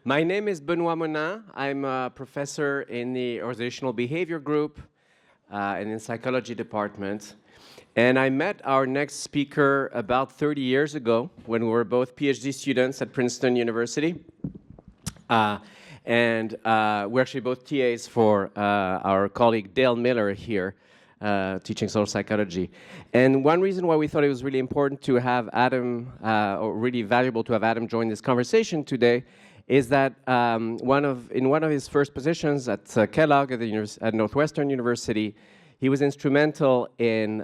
My name is Benoit Monin. I'm a professor in the organizational behavior group and in psychology department. And I met our next speaker about 30 years ago when we were both PhD students at Princeton University. And we're actually both TAs for our colleague Dale Miller here, teaching social psychology. And one reason why we thought it was really important to have Adam, or really valuable to have Adam join this conversation today, is that in one of his first positions at Kellogg at Northwestern University, he was instrumental in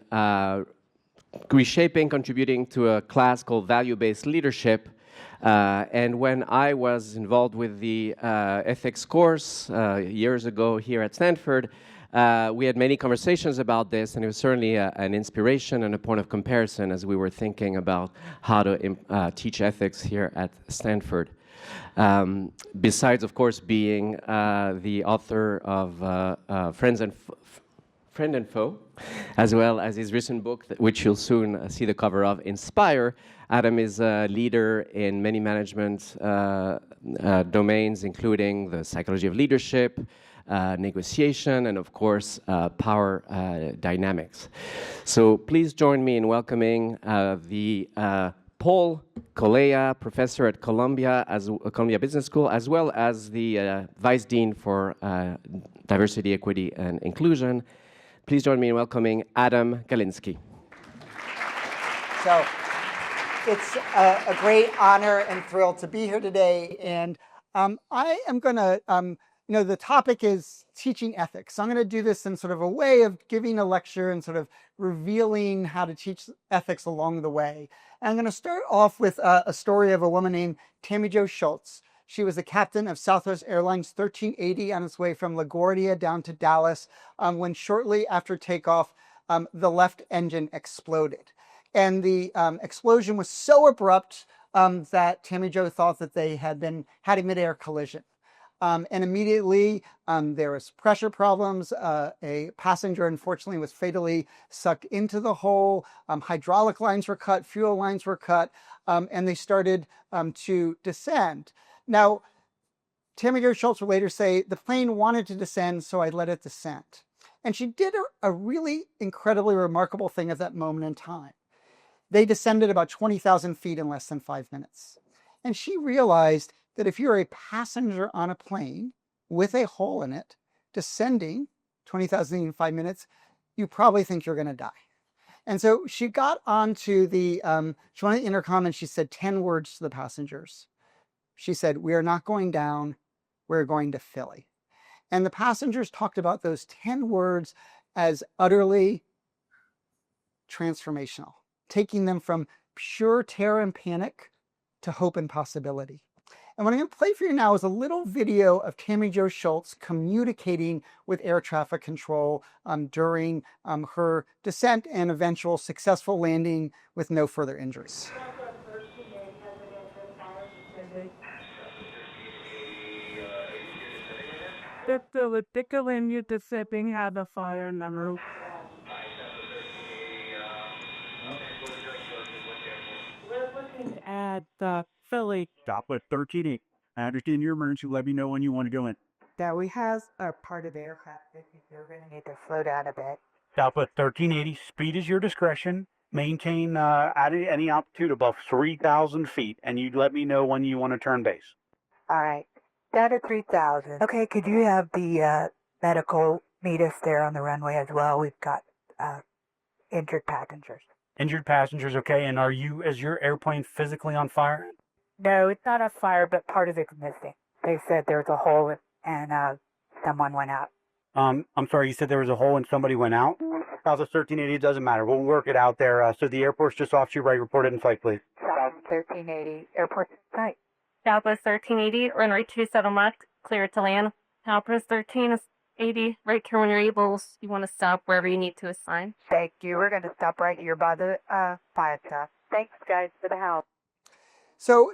reshaping, contributing to a class called value-based leadership. And when I was involved with the ethics course years ago here at Stanford, we had many conversations about this, and it was certainly an inspiration and a point of comparison as we were thinking about how to teach ethics here at Stanford. Besides, of course, being the author of Friend and Foe, as well as his recent book, which you'll soon see the cover of, Inspire. Adam is a leader in many management domains, including the psychology of leadership, negotiation, and of course, power dynamics. So please join me in welcoming the Paul Calello, professor at Columbia Business School, as well as the Vice Dean for Diversity, Equity, and Inclusion. Please join me in welcoming Adam Galinsky. So it's a great honor and thrill to be here today. And I am going to, the topic is teaching ethics. So I'm going to do this in sort of a way of giving a lecture and sort of revealing how to teach ethics along the way. And I'm going to start off with a story of a woman named Tammie Joe Schultz. She was the captain of Southwest Airlines 1380 on its way from LaGuardia down to Dallas when shortly after takeoff, the left engine exploded. And the explosion was so abrupt that Tammie Joe thought that they had a midair collision. And immediately there was pressure problems. A passenger, unfortunately, was fatally sucked into the hole. Hydraulic lines were cut, fuel lines were cut, and they started to descend. Now, Tammie Joe Schultz would later say, the plane wanted to descend, so I let it descend. And she did a really incredibly remarkable thing at that moment in time. They descended about 20,000 feet in less than 5 minutes. And she realized that if you're a passenger on a plane with a hole in it, descending 20,000 feet in 5 minutes, you probably think you're going to die. And so she got onto she went on the intercom and she said 10 words to the passengers. She said, "We are not going down, we're going to Philly." And the passengers talked about those 10 words as utterly transformational, taking them from pure terror and panic to hope and possibility. And what I'm going to play for you now is a little video of Tammie Joe Schultz communicating with air traffic control during her descent and eventual successful landing with no further injuries. The tickling you to sipping had a fire in the roof. We're looking at Philly. Stop at 1380. I understand your emergency. Let me know when you want to go in. That we have a part of the aircraft that you're going to need to slow down a bit. Stop at 1380. Speed is your discretion. Maintain at any altitude above 3,000 feet, and you let me know when you want to turn base. All right. Down to 3,000. Okay, could you have the medical meet us there on the runway as well? We've got injured passengers. Injured passengers, okay. And is your airplane physically on fire? No, it's not on fire, but part of it's missing. They said there was a hole and someone went out. I'm sorry, you said there was a hole and somebody went out? How's the 1380? It doesn't matter. We'll work it out there. So the airport's just off to your right. Report it in flight, please. 1380, airport in sight. Southwest 1380, runway 27 left, clear to land. Southwest 1380, right here when you're able. You want to stop wherever you need to assign. Thank you. We're going to stop right here by the fire stuff. Thanks, guys, for the help. So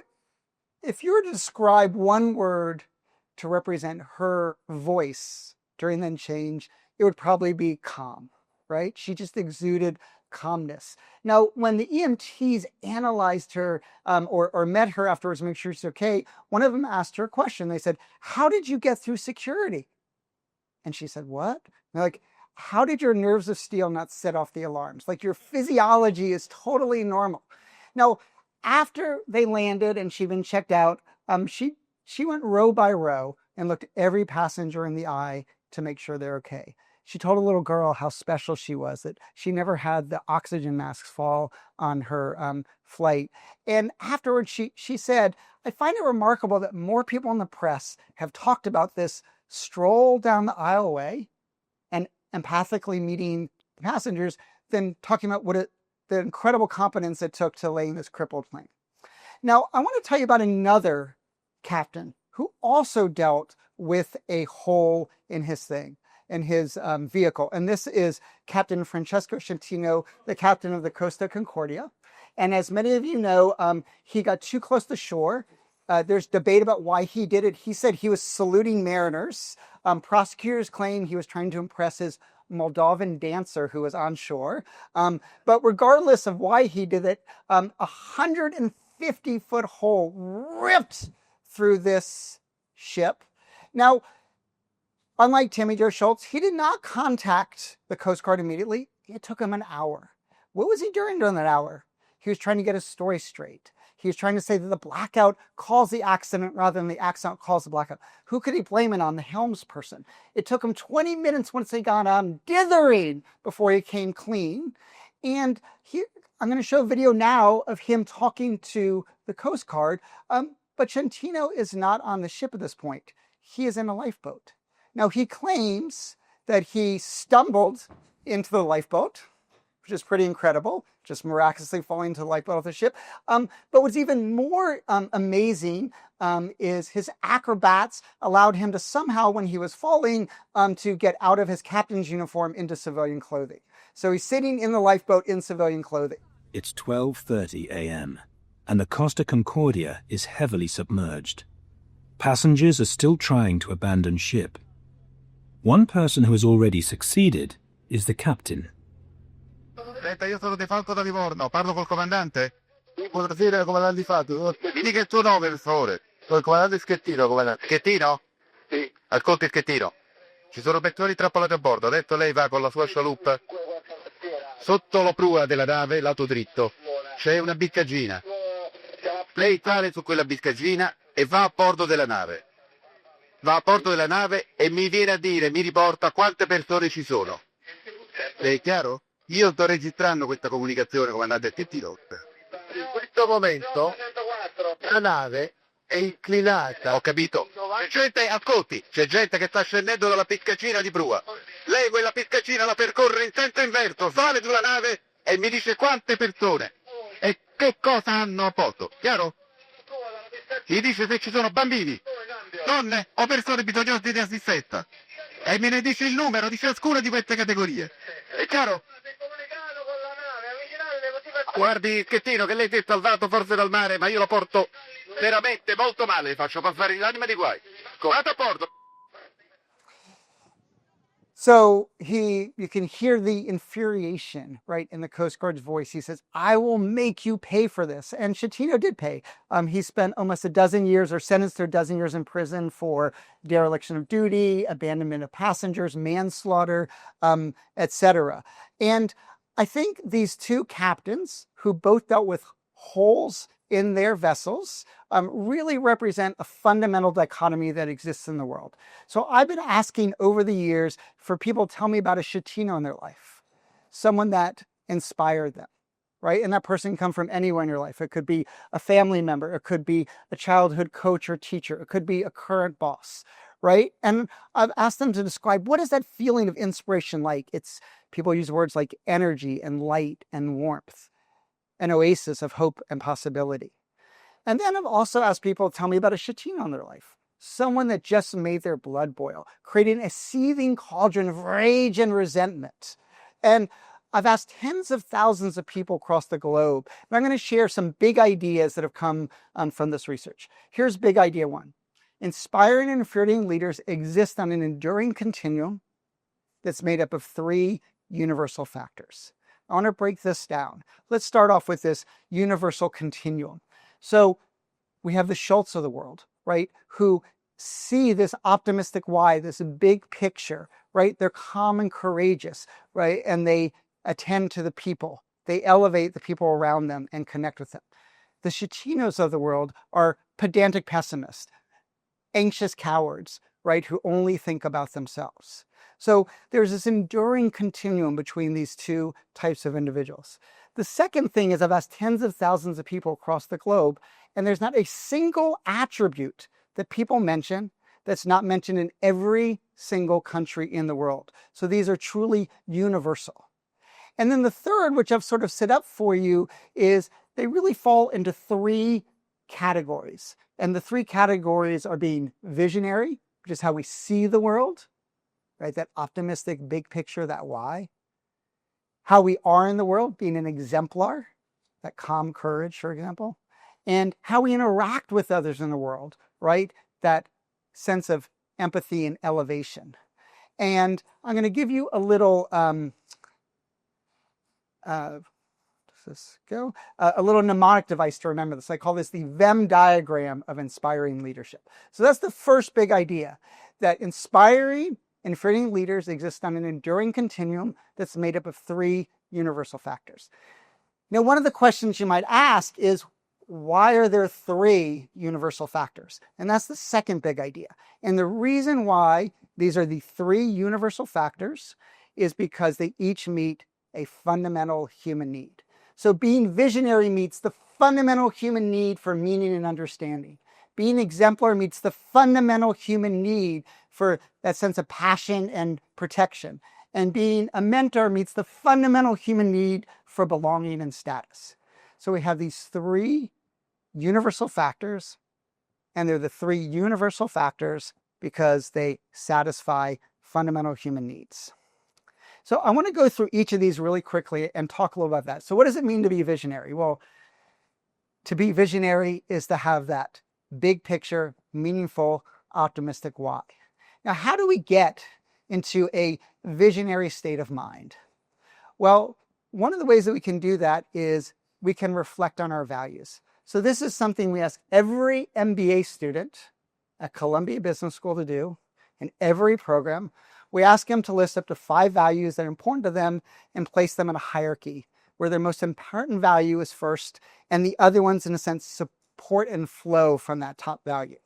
if you were to describe one word to represent her voice during that change, it would probably be calm, right? She just exuded calmness. Now, when the EMTs analyzed her or met her afterwards to make sure she's okay, one of them asked her a question. They said, "How did you get through security?" And she said, "What?" And they're like, "How did your nerves of steel not set off the alarms? Like, your physiology is totally normal." Now, after they landed and she'd been checked out, she went row by row and looked every passenger in the eye to make sure they're okay. She told a little girl how special she was, that she never had the oxygen masks fall on her flight. And afterwards, she said, "I find it remarkable that more people in the press have talked about this stroll down the aisleway and empathically meeting passengers than talking about the incredible competence it took to land this crippled plane." Now, I want to tell you about another captain who also dealt with a hole in his vehicle. And this is Captain Francesco Centino, the captain of the Costa Concordia. And as many of you know, he got too close to shore. There's debate about why he did it. He said he was saluting mariners. Prosecutors claim he was trying to impress his Moldovan dancer who was on shore. But regardless of why he did it, 150-foot hole ripped through this ship. Now, unlike Tammie Joe Schultz, he did not contact the Coast Guard immediately. It took him an hour. What was he doing during that hour? He was trying to get his story straight. He was trying to say that the blackout caused the accident rather than the accident caused the blackout. Who could he blame it on? The helms person. It took him 20 minutes once they got on dithering before he came clean. And here, I'm going to show a video now of him talking to the Coast Guard. But Centino is not on the ship at this point. He is in a lifeboat. Now, he claims that he stumbled into the lifeboat, which is pretty incredible, just miraculously falling into the lifeboat of the ship. But what's even more amazing is his acrobats allowed him to somehow, when he was falling, to get out of his captain's uniform into civilian clothing. So he's sitting in the lifeboat in civilian clothing. It's 12:30 a.m. and the Costa Concordia is heavily submerged. Passengers are still trying to abandon ship. One person who has already succeeded is the captain. Aspetta, io sono De Falco da Livorno, parlo col comandante? Buonasera, comandante Fatto. Mi dica il tuo nome, per favore. Sono il comandante Schettino, comandante. Schettino? Sì. Ascolti Schettino. Ci sono petroli trappolati a bordo, adesso lei va con la sua scialuppa. Sotto la prua della nave, lato dritto, c'è una biscagina. Lei sale su quella biscagina e va a bordo della nave. Va a bordo della nave e mi viene a dire, mi riporta quante persone ci sono. È chiaro? Io sto registrando questa comunicazione, comandante Schettino. In questo momento la nave è inclinata. Ho capito. C'è gente, ascolti, c'è gente che sta scendendo dalla piscacina di prua. Lei quella piscacina la percorre in senso inverso, sale sulla nave e mi dice quante persone e che cosa hanno a bordo, chiaro? Mi dice se ci sono bambini, donne o persone bisognose di assistenza e me ne dice il numero di ciascuna di queste categorie. È chiaro? Guardi, Schettino, che lei si è salvato forse dal mare, ma io lo porto veramente molto male, faccio passare l'anima di guai. Vado a bordo. So you can hear the infuriation, right, in the Coast Guard's voice. He says, "I will make you pay for this." And Centino did pay. He spent almost a dozen years, or sentenced to a dozen years in prison for dereliction of duty, abandonment of passengers, manslaughter, etc. And I think these two captains, who both dealt with holes in their vessels, really represent a fundamental dichotomy that exists in the world. So I've been asking over the years for people to tell me about a Schettino in their life, someone that inspired them, right? And that person can come from anywhere in your life. It could be a family member, it could be a childhood coach or teacher, it could be a current boss, right? And I've asked them to describe, what is that feeling of inspiration like? People use words like energy and light and warmth, an oasis of hope and possibility. And then I've also asked people to tell me about a Schettino in their life, someone that just made their blood boil, creating a seething cauldron of rage and resentment. And I've asked tens of thousands of people across the globe, and I'm going to share some big ideas that have come from this research. Here's big idea one. Inspiring and infuriating leaders exist on an enduring continuum that's made up of three universal factors. I want to break this down. Let's start off with this universal continuum. So we have the Schultz of the world, right, who see this optimistic why, this big picture, right? They're calm and courageous, right? And they attend to the people. They elevate the people around them and connect with them. The Schechinos of the world are pedantic pessimists, anxious cowards, right, who only think about themselves. So there's this enduring continuum between these two types of individuals. The second thing is I've asked tens of thousands of people across the globe, and there's not a single attribute that people mention that's not mentioned in every single country in the world. So these are truly universal. And then the third, which I've sort of set up for you, is they really fall into three categories. And the three categories are being visionary, which is how we see the world, right? That optimistic big picture, that why. How we are in the world, being an exemplar, that calm courage, for example. And how we interact with others in the world, right? That sense of empathy and elevation. And I'm going to give you a little, does this go? A little mnemonic device to remember this. I call this the Venn diagram of inspiring leadership. So that's the first big idea, that inspiring and influencing leaders exist on an enduring continuum that's made up of three universal factors. Now, one of the questions you might ask is, why are there three universal factors? And that's the second big idea. And the reason why these are the three universal factors is because they each meet a fundamental human need. So being visionary meets the fundamental human need for meaning and understanding. Being exemplar meets the fundamental human need for that sense of passion and protection. And being a mentor meets the fundamental human need for belonging and status. So we have these three universal factors, and they're the three universal factors because they satisfy fundamental human needs. So I want to go through each of these really quickly and talk a little about that. So what does it mean to be visionary? Well, to be visionary is to have that big picture, meaningful, optimistic why. Now, how do we get into a visionary state of mind? Well, one of the ways that we can do that is we can reflect on our values. So this is something we ask every MBA student at Columbia Business School to do in every program. We ask them to list up to 5 values that are important to them and place them in a hierarchy where their most important value is first and the other ones, in a sense, support and flow from that top value.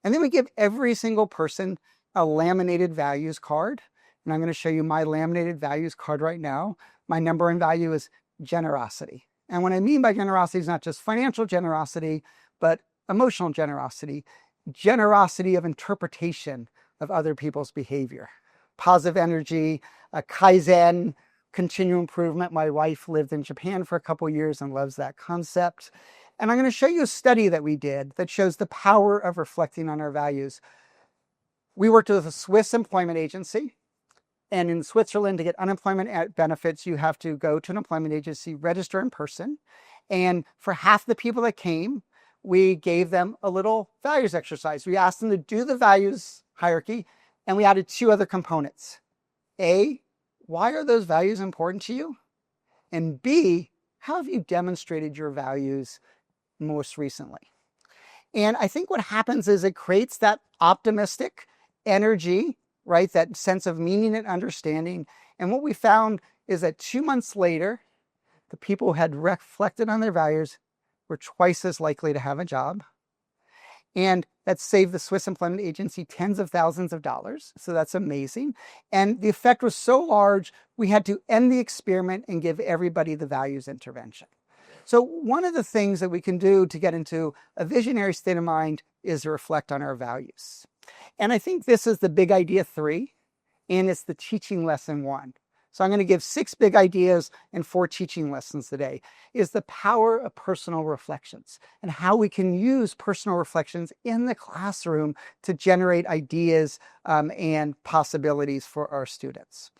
And then we give every single person a laminated values card. And I'm going to show you my laminated values card right now. My number one value is generosity. And what I mean by generosity is not just financial generosity, but emotional generosity, generosity of interpretation of other people's behavior, positive energy, Kaizen, continual improvement. My wife lived in Japan for a couple of years and loves that concept. And I'm going to show you a study that we did that shows the power of reflecting on our values. We worked with a Swiss employment agency. And in Switzerland, to get unemployment benefits, you have to go to an employment agency, register in person. And for half the people that came, we gave them a little values exercise. We asked them to do the values hierarchy, and we added 2 other components. A, why are those values important to you? And B, how have you demonstrated your values most recently? And I think what happens is it creates that optimistic energy, right? That sense of meaning and understanding. And what we found is that 2 months later, the people who had reflected on their values were twice as likely to have a job. And that saved the Swiss employment agency tens of thousands of dollars. So that's amazing. And the effect was so large, we had to end the experiment and give everybody the values intervention. So one of the things that we can do to get into a visionary state of mind is to reflect on our values. And I think this is the big idea 3, and it's the teaching lesson 1. So I'm going to give 6 big ideas and 4 teaching lessons today, is the power of personal reflections and how we can use personal reflections in the classroom to generate ideas and possibilities for our students.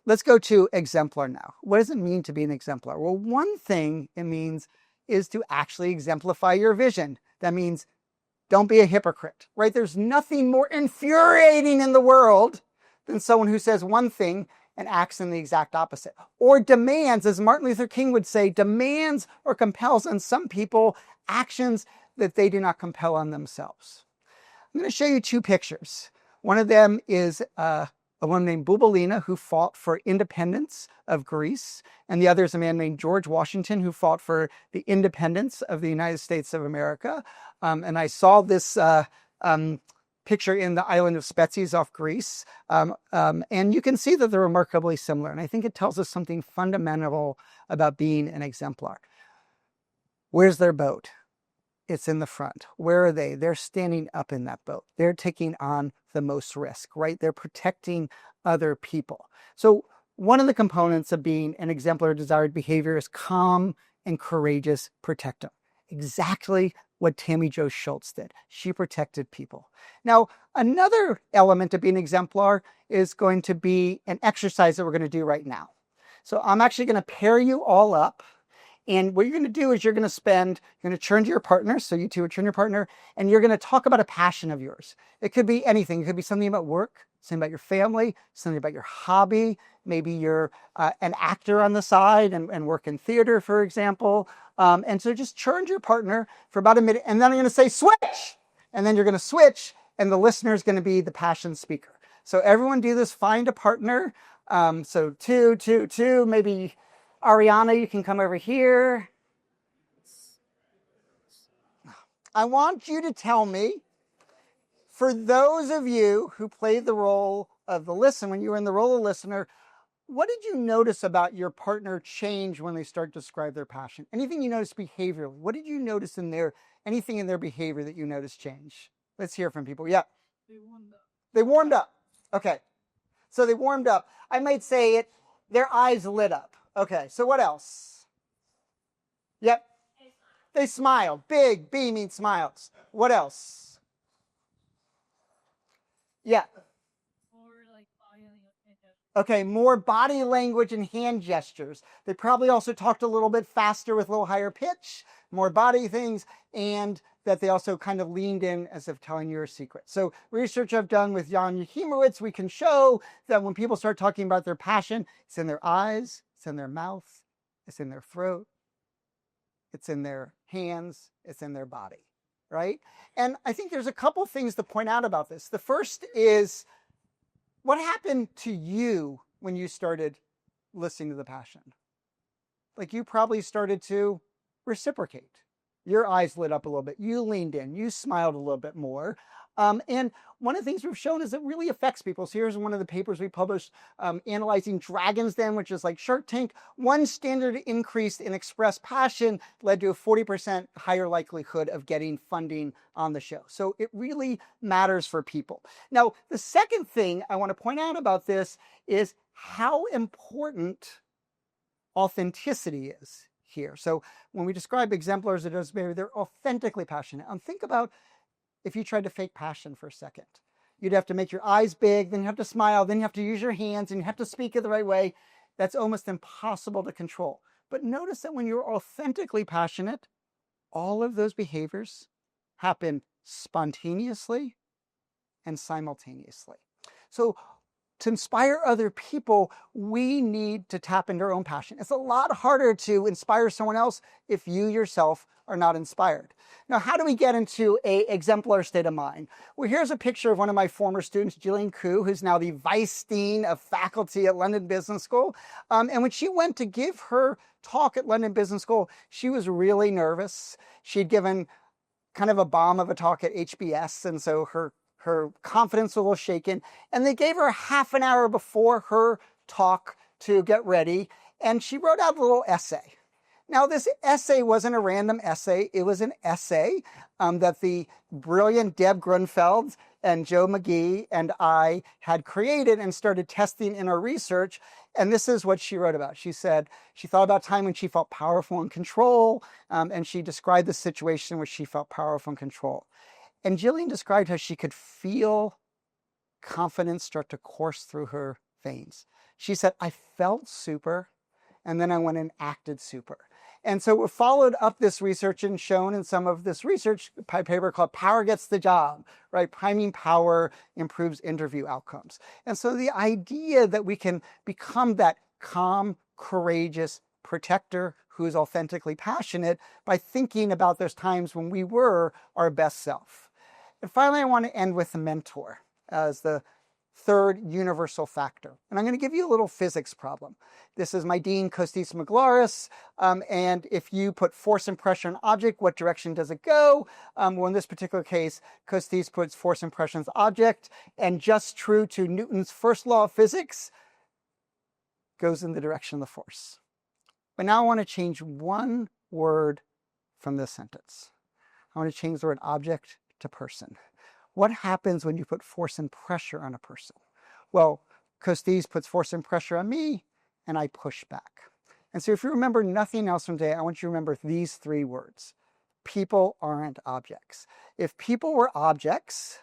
Let's go to exemplar now. What does it mean to be an exemplar? Well, one thing it means is to actually exemplify your vision. That means don't be a hypocrite, right? There's nothing more infuriating in the world than someone who says one thing and acts in the exact opposite. Or demands, as Martin Luther King would say, demands or compels on some people actions that they do not compel on themselves. I'm going to show you two pictures. One of them is a woman named Bubalina who fought for independence of Greece, and the other is a man named George Washington who fought for the independence of the United States of America. And I saw this picture in the island of Spetses off Greece, and you can see that they're remarkably similar. And I think it tells us something fundamental about being an exemplar. Where's their boat? It's in the front. Where are they? They're standing up in that boat. They're taking on the most risk, right? They're protecting other people. So one of the components of being an exemplar desired behavior is calm and courageous protectum. Exactly what Tammie Joe Schultz did. She protected people. Now, another element of being an exemplar is going to be an exercise that we're going to do right now. So I'm actually going to pair you all up. And what you're going to do is you're going to turn to your partner. So you two would turn to your partner and you're going to talk about a passion of yours. It could be anything. It could be something about work, something about your family, something about your hobby. Maybe you're an actor on the side and work in theater, for example. And so just turn to your partner for about a minute. And then I'm going to say switch. And then you're going to switch. And the listener is going to be the passion speaker. So everyone do this. Find a partner. So two, maybe Ariana, you can come over here. I want you to tell me, for those of you who played the role of the listener, when you were in the role of listener, what did you notice about your partner change when they start to describe their passion? Anything you noticed behaviorally? What did you notice anything in their behavior that you noticed change? Let's hear from people. Yeah. They warmed up. Okay. So they warmed up. I might say their eyes lit up. Okay, so what else? Yep. They smiled. Big, beaming smiles. What else? Yeah. Okay, more body language and hand gestures. They probably also talked a little bit faster with a little higher pitch, more body things, and that they also kind of leaned in as if telling you a secret. So research I've done with Jan Yachimowicz, we can show that when people start talking about their passion, it's in their eyes, it's in their mouth, it's in their throat, it's in their hands, it's in their body, right? And I think there's a couple things to point out about this. The first is, what happened to you when you started listening to the passion? Like you probably started to reciprocate. Your eyes lit up a little bit. You leaned in. You smiled a little bit more. And one of the things we've shown is it really affects people. So here's one of the papers we published analyzing Dragon's Den, which is like Shark Tank. One standard increase in expressed passion led to a 40% higher likelihood of getting funding on the show. So it really matters for people. Now, the second thing I want to point out about this is how important authenticity is here. So when we describe exemplars that does behavior, they're authentically passionate. And think about if you tried to fake passion for a second. You'd have to make your eyes big, then you have to smile, then you have to use your hands, and you have to speak it the right way. That's almost impossible to control. But notice that when you're authentically passionate, all of those behaviors happen spontaneously and simultaneously. So to inspire other people, we need to tap into our own passion. It's a lot harder to inspire someone else if you yourself are not inspired. Now, how do we get into an exemplar state of mind? Well, here's a picture of one of my former students, Jillian Koo, who's now the Vice Dean of Faculty at London Business School. And when she went to give her talk at London Business School, she was really nervous. She'd given kind of a bomb of a talk at HBS, and so her confidence was a little shaken. And they gave her half an hour before her talk to get ready, and she wrote out a little essay. Now, this essay wasn't a random essay. It was an essay that the brilliant Deb Grunfeld and Joe McGee and I had created and started testing in our research. And this is what she wrote about. She said she thought about a time when she felt powerful and control, and she described the situation where she felt powerful and control. And Jillian described how she could feel confidence start to course through her veins. She said, I felt super, and then I went and acted super. And so we followed up this research and shown in some of this research paper called Power Gets the Job, right? Priming power improves interview outcomes. And so the idea that we can become that calm, courageous protector who is authentically passionate by thinking about those times when we were our best self. And finally, I want to end with the mentor as the third universal factor. And I'm going to give you a little physics problem. This is my Dean Costis Maglaris. And if you put force and pressure on an object, what direction does it go? Well, in this particular case, Costis puts force and pressure on the object, and just true to Newton's first law of physics, goes in the direction of the force. But now I want to change one word from this sentence. I want to change the word object to person. What happens when you put force and pressure on a person? Well, Costis puts force and pressure on me, and I push back. And so if you remember nothing else from today, I want you to remember these three words. People aren't objects. If people were objects,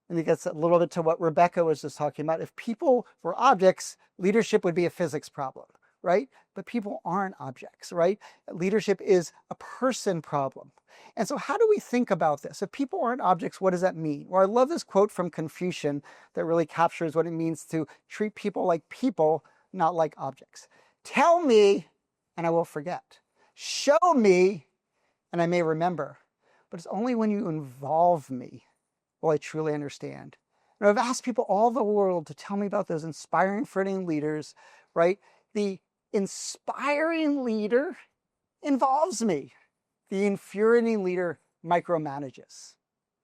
and it gets a little bit to what Rebecca was just talking about, if people were objects, leadership would be a physics problem, right? But people aren't objects, right? Leadership is a person problem. And so how do we think about this? If people aren't objects, what does that mean? Well, I love this quote from Confucius that really captures what it means to treat people like people, not like objects. Tell me, and I will forget. Show me, and I may remember. But it's only when you involve me will I truly understand. And I've asked people all over the world to tell me about those inspiring, frustrating leaders, right? The inspiring leader involves me. The infuriating leader micromanages,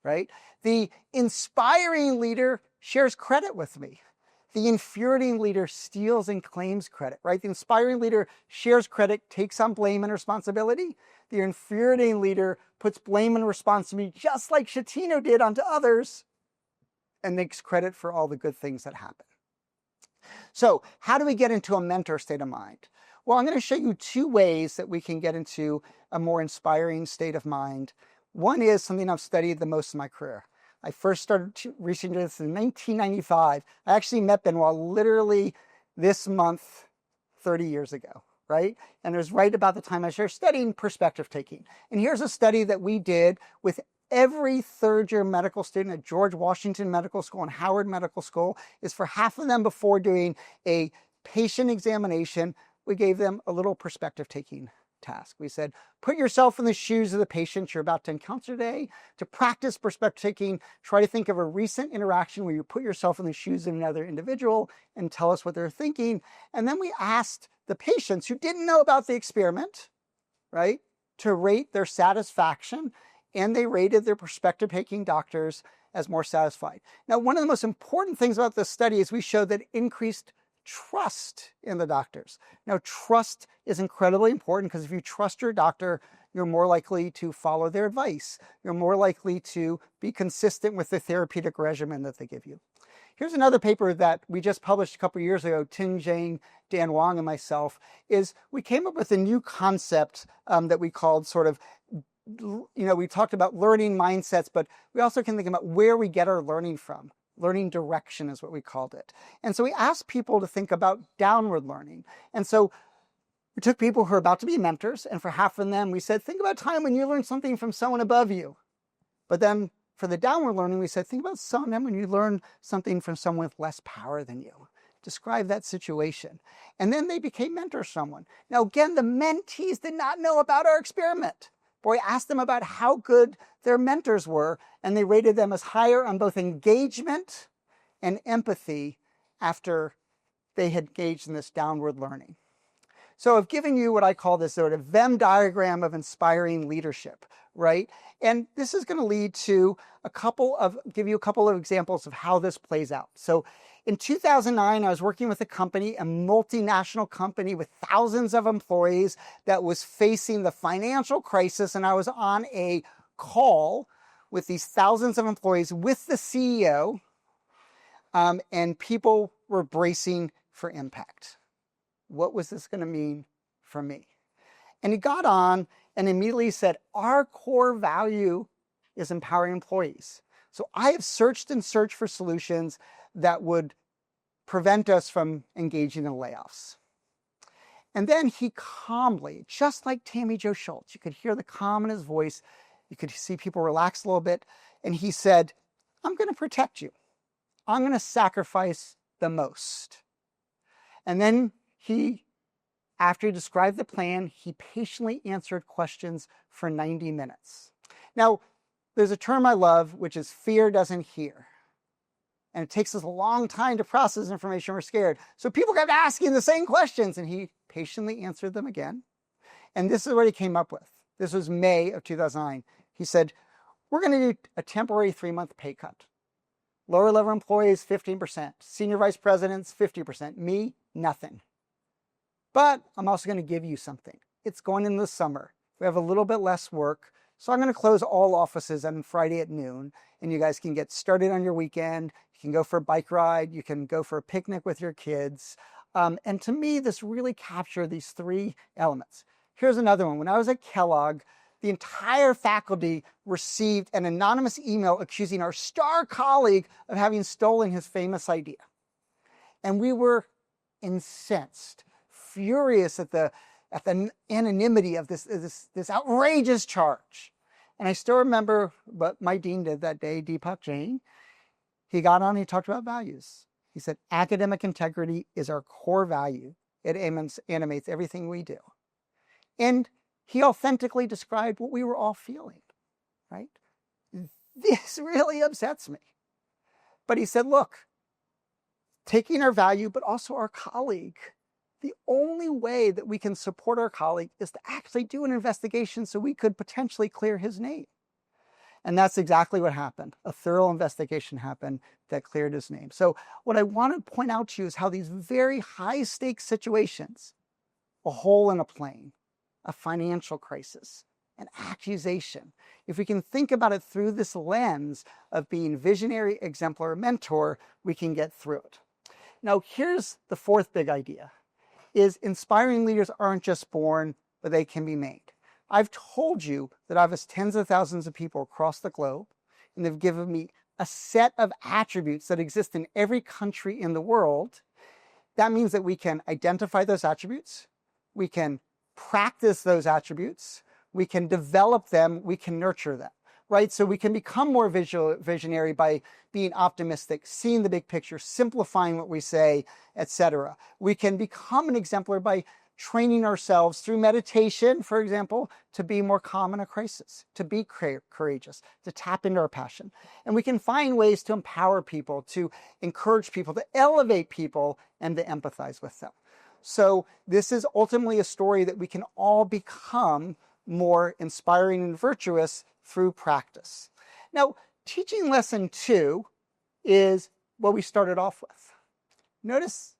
right? The inspiring leader shares credit with me. The infuriating leader steals and claims credit, right? The inspiring leader shares credit, takes on blame and responsibility. The infuriating leader puts blame and responsibility, just like Schettino did, onto others and makes credit for all the good things that happen. So how do we get into a mentor state of mind? Well, I'm going to show you two ways that we can get into a more inspiring state of mind. One is something I've studied the most in my career. I first started researching this in 1995. I actually met Benoit literally this month, 30 years ago, right? And it was right about the time I started studying perspective taking. And here's a study that we did with every third-year medical student at George Washington Medical School and Howard Medical School. Is for half of them before doing a patient examination, we gave them a little perspective taking task. We said, put yourself in the shoes of the patient you're about to encounter today. To practice perspective taking, try to think of a recent interaction where you put yourself in the shoes of another individual and tell us what they're thinking. And then we asked the patients who didn't know about the experiment, right, to rate their satisfaction, and they rated their perspective taking doctors as more satisfied. Now, one of the most important things about this study is we showed that increased trust in the doctors. Now, trust is incredibly important because if you trust your doctor, you're more likely to follow their advice. You're more likely to be consistent with the therapeutic regimen that they give you. Here's another paper that we just published a couple of years ago, Tin Jane, Dan Wang, and myself, is we came up with a new concept that we called sort of, we talked about learning mindsets, but we also can think about where we get our learning from. Learning direction is what we called it. And so we asked people to think about downward learning. And so we took people who are about to be mentors, and for half of them, we said, think about a time when you learned something from someone above you. But then for the downward learning, we said, think about some time when you learned something from someone with less power than you. Describe that situation. And then they became mentors to someone. Now, again, the mentees did not know about our experiment. But we asked them about how good their mentors were, and they rated them as higher on both engagement and empathy after they had engaged in this downward learning. So I've given you what I call this sort of Venn diagram of inspiring leadership, right? And this is going to lead to give you a couple of examples of how this plays out. So in 2009, I was working with a company, a multinational company with thousands of employees that was facing the financial crisis. And I was on a call with these thousands of employees with the CEO, and people were bracing for impact. What was this going to mean for me? And he got on and immediately said, our core value is empowering employees. So I have searched and searched for solutions that would prevent us from engaging in layoffs. And then he calmly, just like Tammie Joe Schultz, you could hear the calm in his voice. You could see people relax a little bit. And he said, I'm going to protect you. I'm going to sacrifice the most. And then after he described the plan, he patiently answered questions for 90 minutes. Now, there's a term I love, which is fear doesn't hear. And it takes us a long time to process information. We're scared. So people kept asking the same questions, and he patiently answered them again. And this is what he came up with. This was May of 2009. He said, we're going to do a temporary 3-month pay cut. Lower level employees, 15%. Senior vice presidents, 50%. Me, nothing. But I'm also going to give you something. It's going in the summer. We have a little bit less work. So I'm going to close all offices on Friday at noon, and you guys can get started on your weekend. You can go for a bike ride. You can go for a picnic with your kids. And to me, this really captured these 3 elements. Here's another one. When I was at Kellogg, the entire faculty received an anonymous email accusing our star colleague of having stolen his famous idea. And we were incensed, furious at the anonymity of this outrageous charge. And I still remember what my dean did that day, Deepak Jain. He got on and he talked about values. He said, academic integrity is our core value. It animates everything we do. And he authentically described what we were all feeling, right? This really upsets me. But he said, look, taking our value, but also our colleague, the only way that we can support our colleague is to actually do an investigation so we could potentially clear his name. And that's exactly what happened. A thorough investigation happened that cleared his name. So what I want to point out to you is how these very high stakes situations, a hole in a plane, a financial crisis, an accusation, if we can think about it through this lens of being visionary, exemplar, mentor, we can get through it. Now, here's the 4th big idea, is inspiring leaders aren't just born, but they can be made. I've told you that I've asked tens of thousands of people across the globe, and they've given me a set of attributes that exist in every country in the world. That means that we can identify those attributes, we can practice those attributes, we can develop them, we can nurture them, right? So we can become more visionary by being optimistic, seeing the big picture, simplifying what we say, etc. We can become an exemplar by training ourselves through meditation, for example, to be more calm in a crisis, to be courageous, to tap into our passion. And we can find ways to empower people, to encourage people, to elevate people, and to empathize with them. So this is ultimately a story that we can all become more inspiring and virtuous through practice. Now, teaching lesson 2 is what we started off with. Notice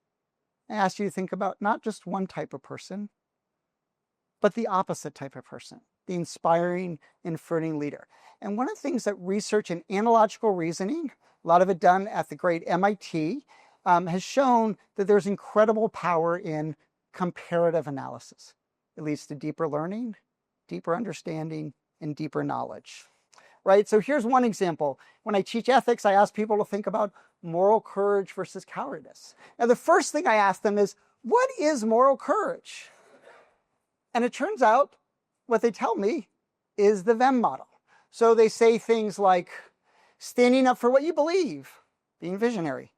I asked you to think about not just one type of person, but the opposite type of person, the inspiring, inferring leader. And one of the things that research in analogical reasoning, a lot of it done at the great MIT, has shown that there's incredible power in comparative analysis. It leads to deeper learning, deeper understanding, and deeper knowledge, right? So here's one example. When I teach ethics, I ask people to think about moral courage versus cowardice. Now, the first thing I ask them is, what is moral courage? And it turns out what they tell me is the VEM model. So they say things like standing up for what you believe, being visionary,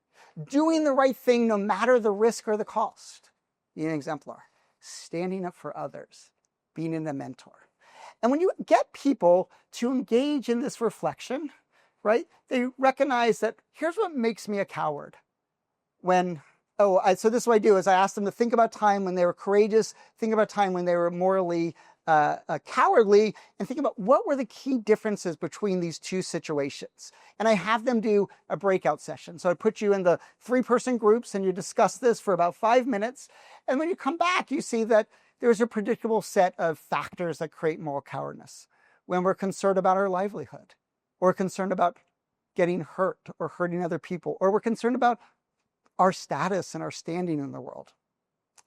doing the right thing no matter the risk or the cost, being an exemplar, standing up for others, being a mentor. And when you get people to engage in this reflection, right, they recognize that here's what makes me a coward. So this is what I do is I ask them to think about time when they were courageous, think about time when they were morally cowardly, and think about what were the key differences between these two situations. And I have them do a breakout session. So I put you in the 3-person groups and you discuss this for about 5 minutes. And when you come back, you see that there's a predictable set of factors that create moral cowardice. When we're concerned about our livelihood, or concerned about getting hurt or hurting other people, or we're concerned about our status and our standing in the world.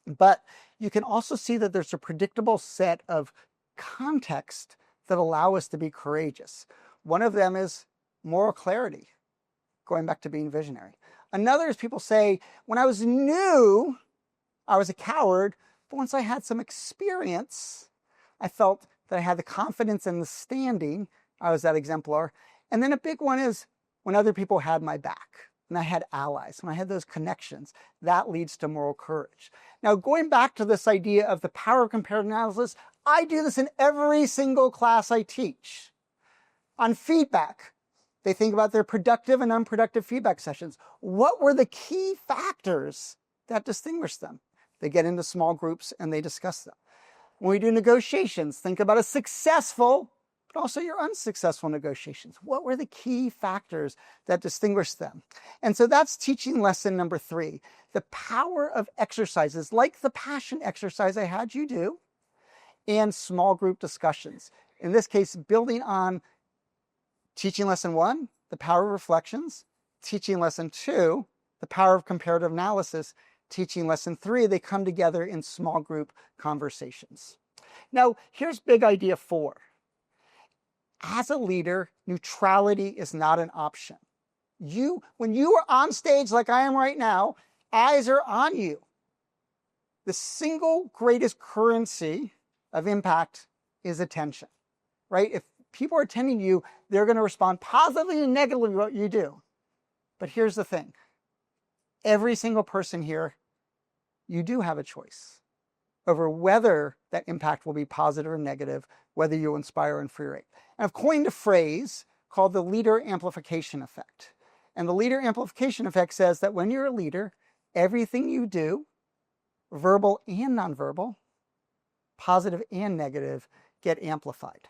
But you can also see that there's a predictable set of context that allow us to be courageous. One of them is moral clarity, going back to being visionary. Another is people say, when I was new, I was a coward, But once I had some experience, I felt that I had the confidence and the standing. I was that exemplar. And then a big one is when other people had my back, and I had allies, when I had those connections, that leads to moral courage. Now, going back to this idea of the power of comparative analysis, I do this in every single class I teach. On feedback, they think about their productive and unproductive feedback sessions. What were the key factors that distinguish them? They get into small groups and they discuss them. When we do negotiations, think about a successful, but also your unsuccessful negotiations. What were the key factors that distinguish them? And so that's teaching lesson number 3. The power of exercises, like the passion exercise I had you do, and small group discussions. In this case, building on teaching lesson 1, the power of reflections, teaching lesson 2, the power of comparative analysis, teaching lesson 3, they come together in small group conversations. Now, here's big idea 4. As a leader, neutrality is not an option. When you are on stage like I am right now, eyes are on you. The single greatest currency of impact is attention, right? If people are attending to you, they're going to respond positively and negatively to what you do. But here's the thing. Every single person here, you do have a choice over whether that impact will be positive or negative, whether you inspire or infuriate. And I've coined a phrase called the leader amplification effect. And the leader amplification effect says that when you're a leader, everything you do, verbal and nonverbal, positive and negative, get amplified.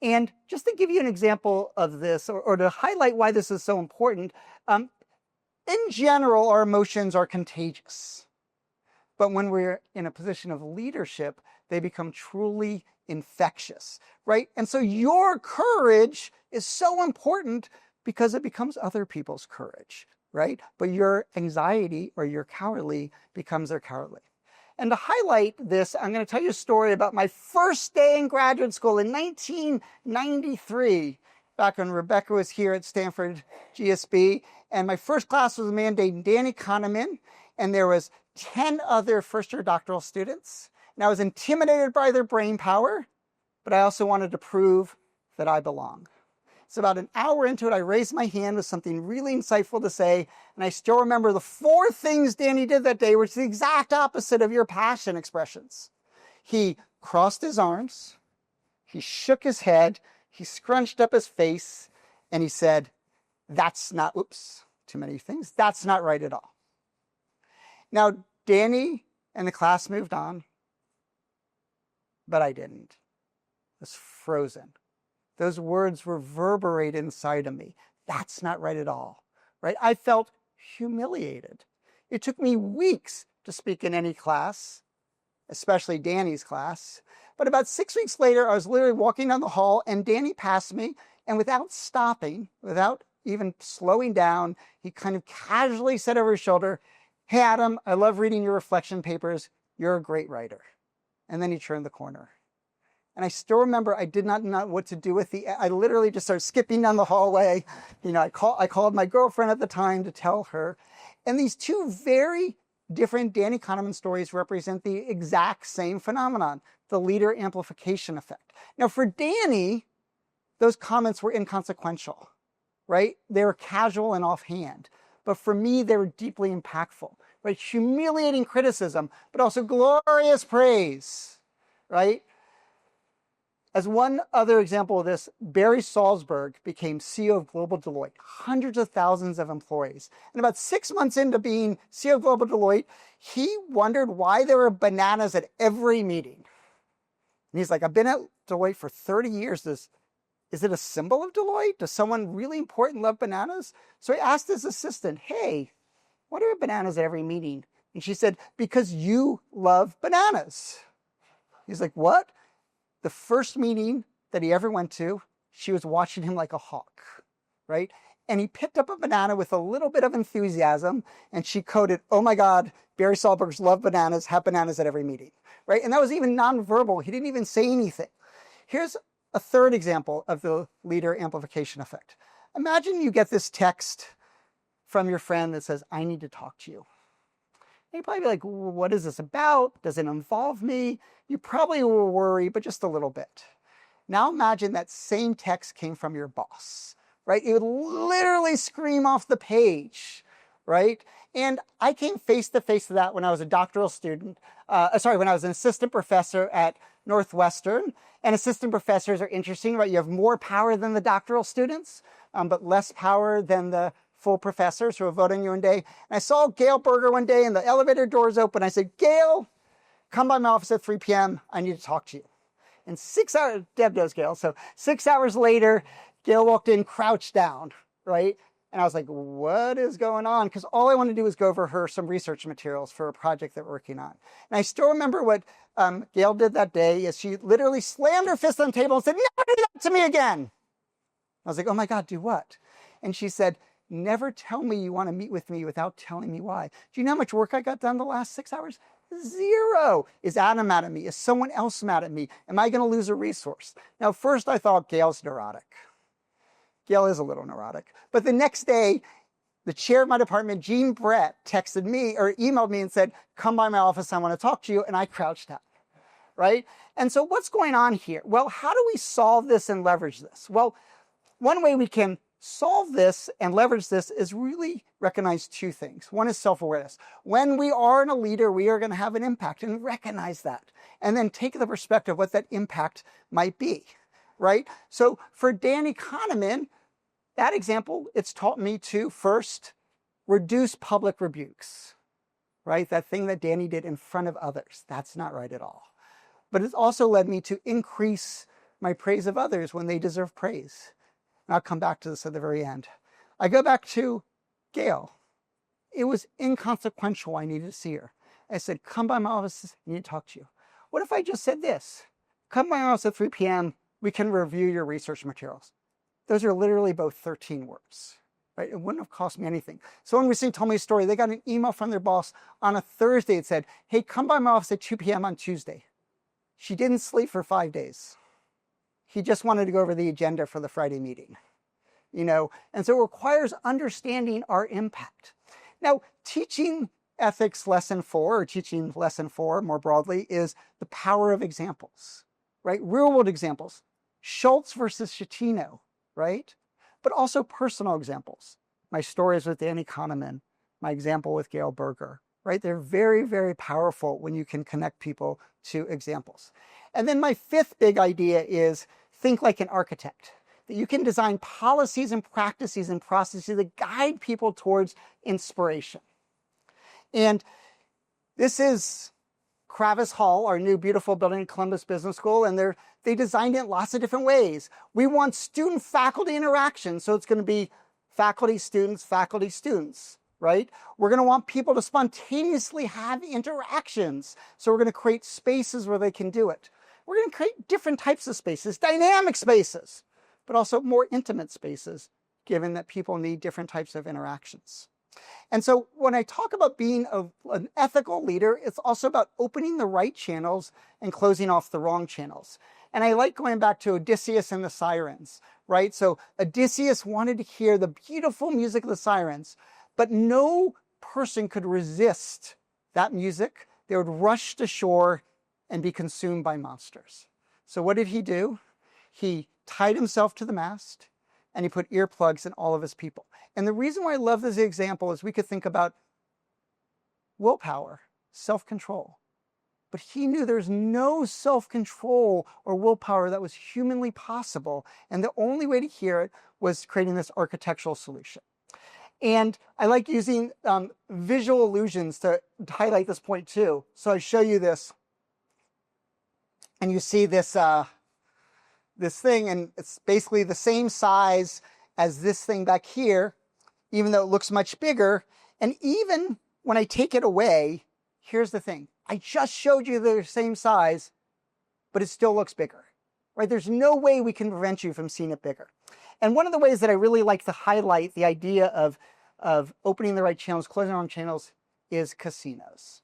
And just to give you an example of this, or to highlight why this is so important, in general, our emotions are contagious. But when we're in a position of leadership, they become truly infectious, right? And so your courage is so important because it becomes other people's courage, right? But your anxiety or your cowardly becomes their cowardly. And to highlight this, I'm going to tell you a story about my first day in graduate school in 1993, back when Rebecca was here at Stanford GSB. And my first class was a man named Danny Kahneman, and there was 10 other first-year doctoral students. And I was intimidated by their brain power, but I also wanted to prove that I belong. So about an hour into it, I raised my hand with something really insightful to say, and I still remember the 4 things Danny did that day, which is the exact opposite of your passion expressions. He crossed his arms, he shook his head, he scrunched up his face, and he said, that's not, oops, too many things, that's not right at all. Now, Danny and the class moved on, but I didn't. I was frozen. Those words reverberate inside of me. That's not right at all, right? I felt humiliated. It took me weeks to speak in any class, especially Danny's class. But about 6 weeks later, I was literally walking down the hall and Danny passed me, and without stopping, without even slowing down, he kind of casually said over his shoulder, "Hey, Adam, I love reading your reflection papers. You're a great writer." And then he turned the corner. And I still remember I did not know what to do with I literally just started skipping down the hallway. I called my girlfriend at the time to tell her. And these 2 very different Danny Kahneman stories represent the exact same phenomenon, the leader amplification effect. Now for Danny, those comments were inconsequential, right? They were casual and offhand. But for me, they were deeply impactful, right? Humiliating criticism, but also glorious praise, right? As one other example of this, Barry Salzberg became CEO of Global Deloitte, hundreds of thousands of employees. And about 6 months into being CEO of Global Deloitte, he wondered why there were bananas at every meeting. And he's like, I've been at Deloitte for 30 years. Is it a symbol of Deloitte? Does someone really important love bananas? So he asked his assistant, hey, why are bananas at every meeting? And she said, because you love bananas. He's like, what? The first meeting that he ever went to, she was watching him like a hawk, right? And he picked up a banana with a little bit of enthusiasm, and she coded, oh my God, Barry Salzberg's love bananas, have bananas at every meeting, right? And that was even nonverbal. He didn't even say anything. Here's a third example of the leader amplification effect. Imagine you get this text from your friend that says, I need to talk to you. And you'd probably be like, what is this about? Does it involve me? You probably will worry, but just a little bit. Now imagine that same text came from your boss, right? It would literally scream off the page, right? And I came face to face with that when I was a doctoral student, when I was an assistant professor at Northwestern. And assistant professors are interesting, right? You have more power than the doctoral students, but less power than the full professors who are voting you one day. And I saw Gail Berger one day and the elevator doors open. I said, Gail, come by my office at 3 p.m. I need to talk to you. And 6 hours, Deb knows Gail, so 6 hours later, Gail walked in, crouched down, right? And I was like, what is going on? Because all I wanted to do was go over some research materials for a project that we're working on. And I still remember what Gail did that day is she literally slammed her fist on the table and said, never do that to me again. I was like, oh my God, do what? And she said, never tell me you want to meet with me without telling me why. Do you know how much work I got done the last 6 hours? 0. Is Adam mad at me? Is someone else mad at me? Am I going to lose a resource? Now, first I thought Gail's neurotic. Gail is a little neurotic. But the next day, the chair of my department, Jean Brett, texted me or emailed me and said, come by my office, I want to talk to you. And I crouched down, right? And so what's going on here? Well, how do we solve this and leverage this? Well, one way we can solve this and leverage this is really recognize two things. One is self-awareness. When we are a leader, we are going to have an impact, and recognize that. And then take the perspective of what that impact might be, right? So for Danny Kahneman, that example, it's taught me to first reduce public rebukes, right? That thing that Danny did in front of others, that's not right at all. But it's also led me to increase my praise of others when they deserve praise. And I'll come back to this at the very end. I go back to Gail. It was inconsequential. I needed to see her. I said, come by my office. I need to talk to you. What if I just said this? Come by my office at 3 p.m. We can review your research materials. Those are literally both 13 words, right? It wouldn't have cost me anything. Someone recently told me a story. They got an email from their boss on a Thursday. It said, hey, come by my office at 2 p.m. on Tuesday. She didn't sleep for 5 days. He just wanted to go over the agenda for the Friday meeting, and so it requires understanding our impact. Now, teaching ethics lesson 4, or teaching lesson 4 more broadly, is the power of examples, right? Real world examples, Schultz versus Schettino, right? But also personal examples. My stories with Danny Kahneman, my example with Gail Berger, right? They're very, very powerful when you can connect people to examples. And then my 5th big idea is think like an architect, that you can design policies and practices and processes that guide people towards inspiration. And this is Kravis Hall, our new beautiful building at Columbus Business School, and they designed it in lots of different ways. We want student-faculty interaction, so it's going to be faculty, students, right? We're going to want people to spontaneously have interactions, so we're going to create spaces where they can do it. We're going to create different types of spaces, dynamic spaces, but also more intimate spaces, given that people need different types of interactions. And so when I talk about being an ethical leader, it's also about opening the right channels and closing off the wrong channels. And I like going back to Odysseus and the sirens, right? So Odysseus wanted to hear the beautiful music of the sirens, but no person could resist that music. They would rush to shore and be consumed by monsters. So what did he do? He tied himself to the mast and he put earplugs in all of his people. And the reason why I love this example is we could think about willpower, self-control. But he knew there's no self-control or willpower that was humanly possible. And the only way to hear it was creating this architectural solution. And I like using visual illusions to highlight this point too. So I show you this. And you see this, this thing, and it's basically the same size as this thing back here, even though it looks much bigger. And even when I take it away, here's the thing. I just showed you the same size, but it still looks bigger, right? There's no way we can prevent you from seeing it bigger. And one of the ways that I really like to highlight the idea of opening the right channels, closing the wrong channels, is casinos,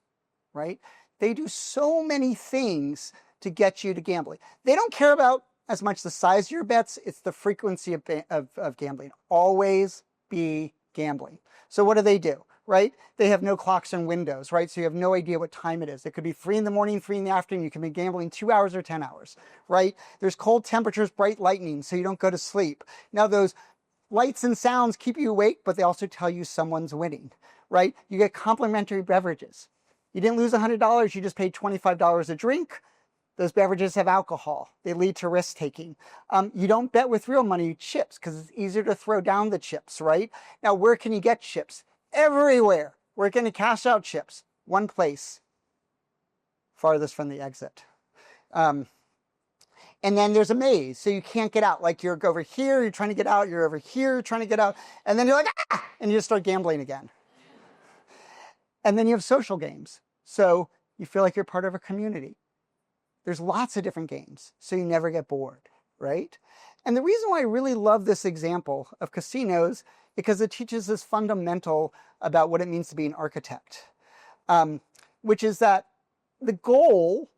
right? They do so many things to get you to gambling. They don't care about as much the size of your bets, it's the frequency of gambling. Always be gambling. So what do? right? They have no clocks and windows, right? So you have no idea what time it is. It could be 3 in the morning, 3 in the afternoon. You can be gambling 2 hours or 10 hours, right? There's cold temperatures, bright lightning, so you don't go to sleep. Now those lights and sounds keep you awake, but they also tell you someone's winning, right? You get complimentary beverages. You didn't lose $100, you just paid $25 a drink. Those beverages have alcohol. They lead to risk taking. You don't bet with real money, chips, because it's easier to throw down the chips, right? Now, where can you get chips? Everywhere. We're going to cash out chips. One place, farthest from the exit. And then there's a maze, so you can't get out. Like you're over here, you're trying to get out, you're over here, you're trying to get out, and then you're like, ah! And you just start gambling again. And then you have social games. So you feel like you're part of a community. There's lots of different games, so you never get bored, right? And the reason why I really love this example of casinos is because it teaches us fundamental about what it means to be an architect, which is that the goal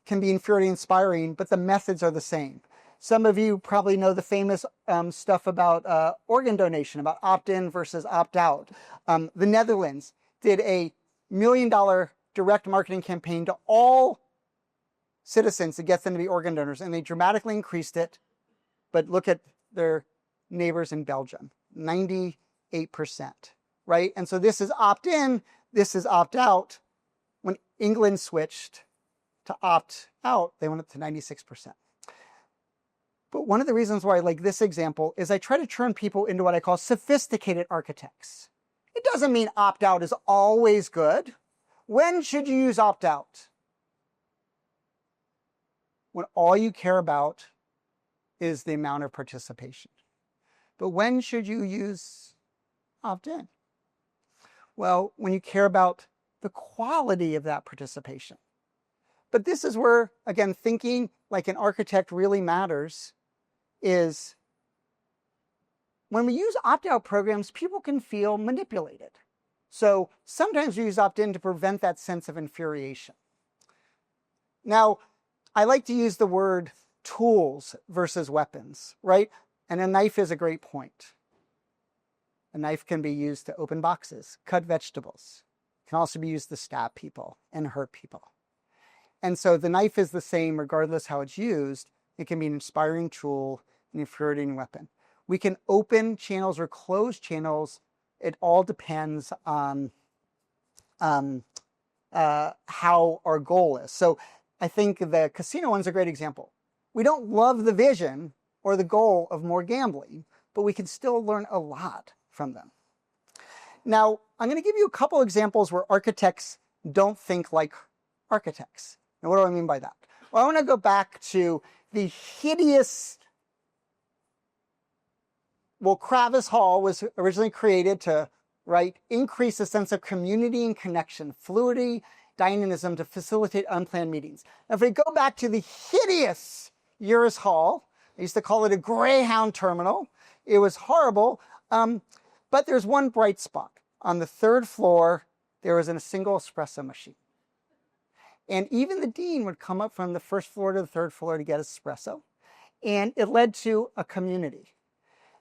can be infuriating, inspiring, but the methods are the same. Some of you probably know the famous stuff about organ donation, about opt-in versus opt-out. The Netherlands did a $1 million direct marketing campaign to all citizens to get them to be organ donors, and they dramatically increased it. But look at their neighbors in Belgium, 98%, right? And so this is opt-in, this is opt-out. When England switched to opt-out, they went up to 96%. But one of the reasons why I like this example is I try to turn people into what I call sophisticated architects. It doesn't mean opt-out is always good. When should you use opt-out? When all you care about is the amount of participation. But when should you use opt-in? Well, when you care about the quality of that participation. But this is where, again, thinking like an architect really matters, is when we use opt-out programs, people can feel manipulated. So sometimes we use opt-in to prevent that sense of infuriation. Now, I like to use the word tools versus weapons, right? And a knife is a great point. A knife can be used to open boxes, cut vegetables. It can also be used to stab people and hurt people. And so the knife is the same regardless how it's used. It can be an inspiring tool, an infuriating weapon. We can open channels or close channels. It all depends on how our goal is. So I think the casino one's a great example. We don't love the vision or the goal of more gambling, but we can still learn a lot from them. Now, I'm going to give you a couple examples where architects don't think like architects. Now, what do I mean by that? Well, I want to go back to the hideous... Well, Kravis Hall was originally created to, right, increase a sense of community and connection, fluidity, dynamism to facilitate unplanned meetings. Now, if we go back to the hideous Uris Hall, I used to call it a Greyhound terminal. It was horrible, but there's one bright spot. On the 3rd floor, there was a single espresso machine. And even the dean would come up from the 1st floor to the 3rd floor to get espresso. And it led to a community.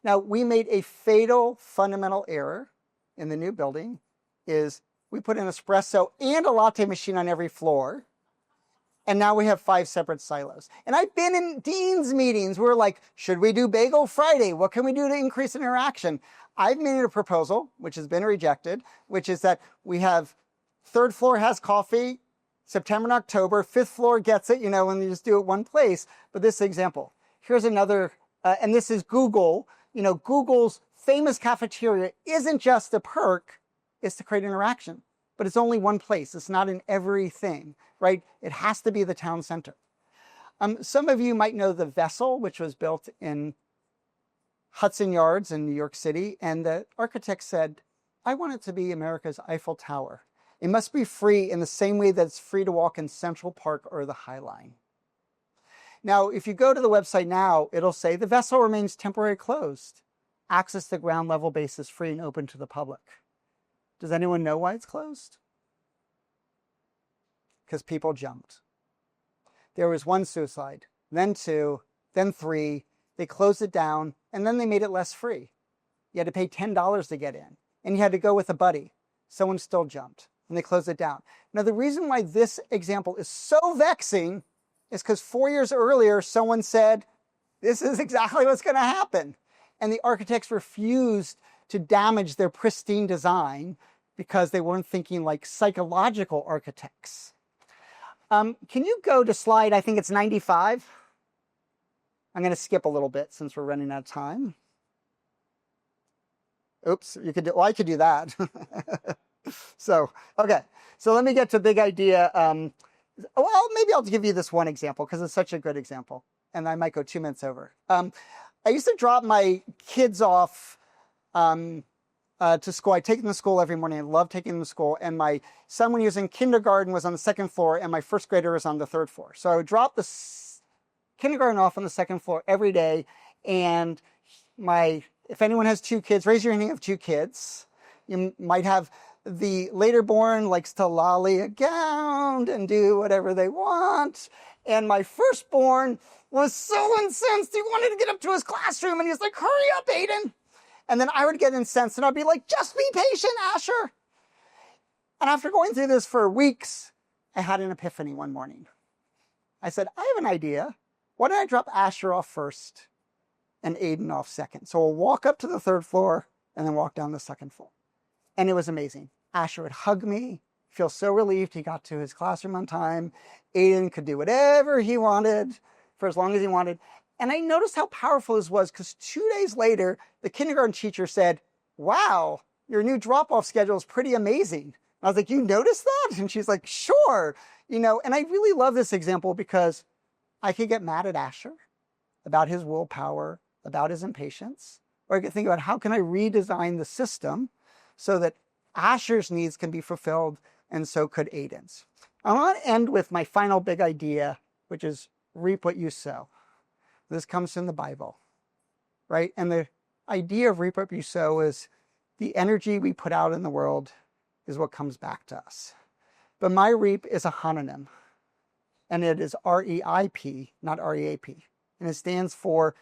Now, we made a fatal fundamental error in the new building, is we put an espresso and a latte machine on every floor, and now we have 5 separate silos. And I've been in dean's meetings where we're like, should we do Bagel Friday? What can we do to increase interaction? I've made a proposal, which has been rejected, which is that we have 3rd floor has coffee, September and October, 5th floor gets it, when you just do it one place. But this example, here's another, and this is Google. Google's famous cafeteria isn't just a perk, it's to create interaction. But it's only one place. It's not in everything, right? It has to be the town center. Some of you might know the Vessel, which was built in Hudson Yards in New York City. And the architect said, I want it to be America's Eiffel Tower. It must be free in the same way that it's free to walk in Central Park or the High Line. Now, if you go to the website now, it'll say the Vessel remains temporarily closed. Access to ground level base is free and open to the public. Does anyone know why it's closed? Because people jumped. There was 1 suicide, then 2, then 3. They closed it down, and then they made it less free. You had to pay $10 to get in, and you had to go with a buddy. someone still jumped and they closed it down. Now, the reason why this example is so vexing is because 4 years earlier, someone said, this is exactly what's going to happen. And the architects refused to damage their pristine design because they weren't thinking like psychological architects. Can you go to slide, I think it's 95? I'm going to skip a little bit since we're running out of time. Oops, you could do, well, I could do that. So, okay. So let me get to big idea. Well, maybe I'll give you this one example because it's such a good example. And I might go 2 minutes over. I used to drop my kids off to school. I take them to school every morning. I love taking them to school. And my son, when he was in kindergarten, was on the second floor, and my first grader was on the third floor. So I would drop the kindergarten off on the second floor every day. And if anyone has 2 kids, raise your hand if you have 2 kids. You might have the later born likes to lollygag and do whatever they want. And my firstborn was so incensed. He wanted to get up to his classroom and he was like, hurry up, Aiden. And then I would get incensed and I'd be like, just be patient, Asher. And after going through this for weeks, I had an epiphany one morning. I said, I have an idea. Why don't I drop Asher off first and Aiden off second? So we'll walk up to the third floor and then walk down the second floor. And it was amazing. Asher would hug me, feel so relieved he got to his classroom on time. Aiden could do whatever he wanted for as long as he wanted. And I noticed how powerful this was because 2 days later, the kindergarten teacher said, wow, your new drop-off schedule is pretty amazing. And I was like, you noticed that? And she's like, sure. And I really love this example because I could get mad at Asher about his willpower, about his impatience, or I could think about how can I redesign the system so that Asher's needs can be fulfilled and so could Aiden's. I want to end with my final big idea, which is reap what you sow. This comes from the Bible, right? And the idea of reap what you sow is the energy we put out in the world is what comes back to us. But my REIP is a homonym, and it is REIP, not REAP. And it stands for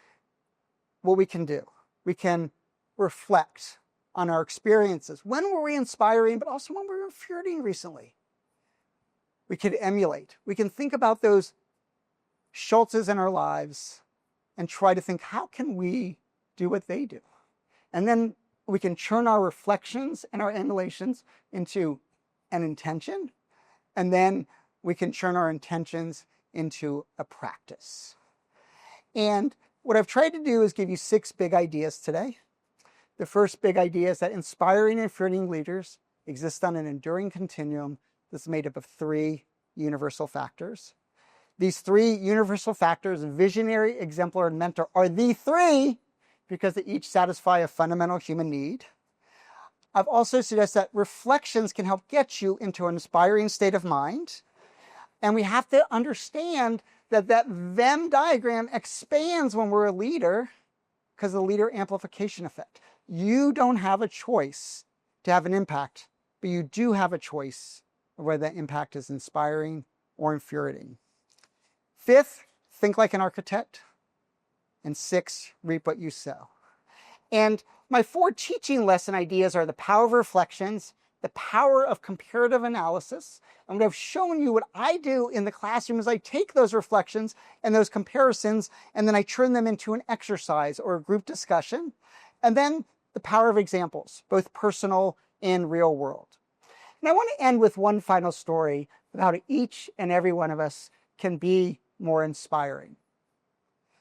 what we can do. We can reflect on our experiences. When were we inspiring, but also when we were infuriating recently? We could emulate. We can think about those Schultzes in our lives and try to think, how can we do what they do? And then we can churn our reflections and our emulations into an intention. And then we can churn our intentions into a practice. And what I've tried to do is give you 6 big ideas today. The first big idea is that inspiring and infuriating leaders exist on an enduring continuum that's made up of 3 universal factors. These 3 universal factors, visionary, exemplar, and mentor, are the 3 because they each satisfy a fundamental human need. I've also suggested that reflections can help get you into an inspiring state of mind. And we have to understand that Venn diagram expands when we're a leader because of the leader amplification effect. You don't have a choice to have an impact, but you do have a choice of whether that impact is inspiring or infuriating. 5th, think like an architect. And 6, reap what you sow. And my 4 teaching lesson ideas are the power of reflections, the power of comparative analysis. And what I've shown you what I do in the classroom is I take those reflections and those comparisons, and then I turn them into an exercise or a group discussion. And then the power of examples, both personal and real world. And I want to end with one final story about how each and every one of us can be more inspiring.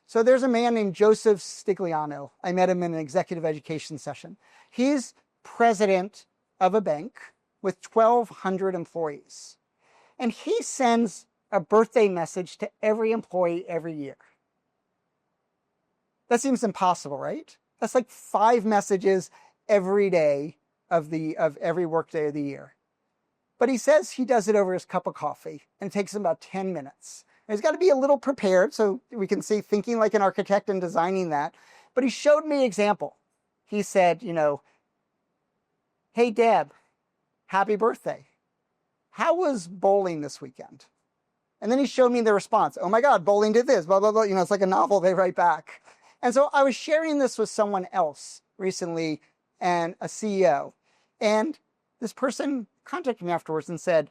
So there's a man named Joseph Stigliano. I met him in an executive education session. He's president of a bank with 1,200 employees. And he sends a birthday message to every employee every year. That seems impossible, right? That's like 5 messages every day of every workday of the year. But he says he does it over his cup of coffee, and it takes him about 10 minutes. And he's got to be a little prepared, so we can see thinking like an architect and designing that. But he showed me an example. He said, hey, Deb, happy birthday. How was bowling this weekend? And then he showed me the response. Oh my God, bowling did this, blah, blah, blah. It's like a novel they write back. And so I was sharing this with someone else recently, and a CEO. And this person contacted me afterwards and said,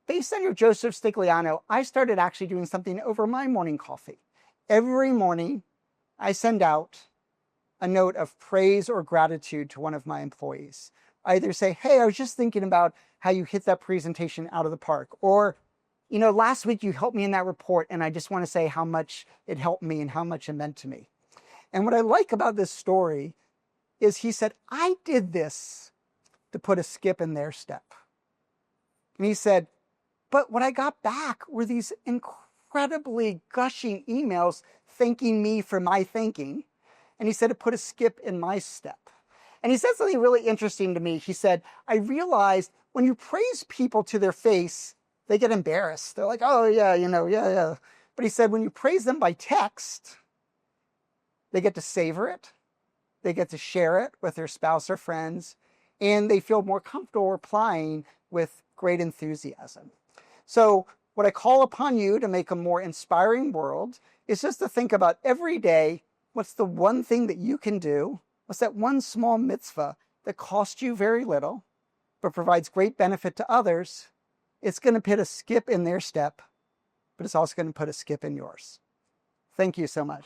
based on your Joseph Stigliano, I started actually doing something over my morning coffee. Every morning, I send out a note of praise or gratitude to one of my employees. I either say, hey, I was just thinking about how you hit that presentation out of the park. Or, you know, last week you helped me in that report, and I just want to say how much it helped me and how much it meant to me. And what I like about this story is he said, I did this to put a skip in their step. And he said, but what I got back were these incredibly gushing emails thanking me for my thinking. And he said it put a skip in my step. And he said something really interesting to me. He said, I realized when you praise people to their face, they get embarrassed. They're like, oh yeah, you know, yeah. But he said, when you praise them by text, they get to savor it. They get to share it with their spouse or friends, and they feel more comfortable replying with great enthusiasm. So what I call upon you to make a more inspiring world is just to think about every day, what's the one thing that you can do? What's that one small mitzvah that costs you very little, but provides great benefit to others? It's going to put a skip in their step, but it's also going to put a skip in yours. Thank you so much.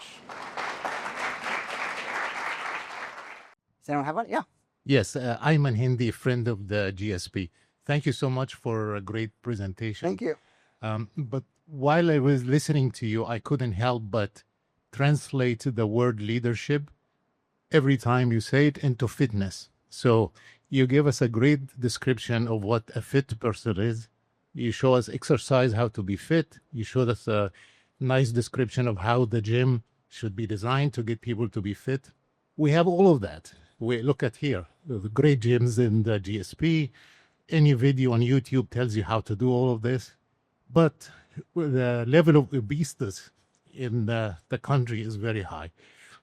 Does anyone have one? Yeah. Yes, Ayman Hindi, friend of the GSP. Thank you so much for a great presentation. Thank you. But while I was listening to you, I couldn't help but translate the word leadership every time you say it into fitness. So you give us a great description of what a fit person is. You show us exercise, how to be fit. You showed us a nice description of how the gym should be designed to get people to be fit. We have all of that. We look at here, the great gyms in the GSP. Any video on YouTube tells you how to do all of this. But the level of obesity in the country is very high.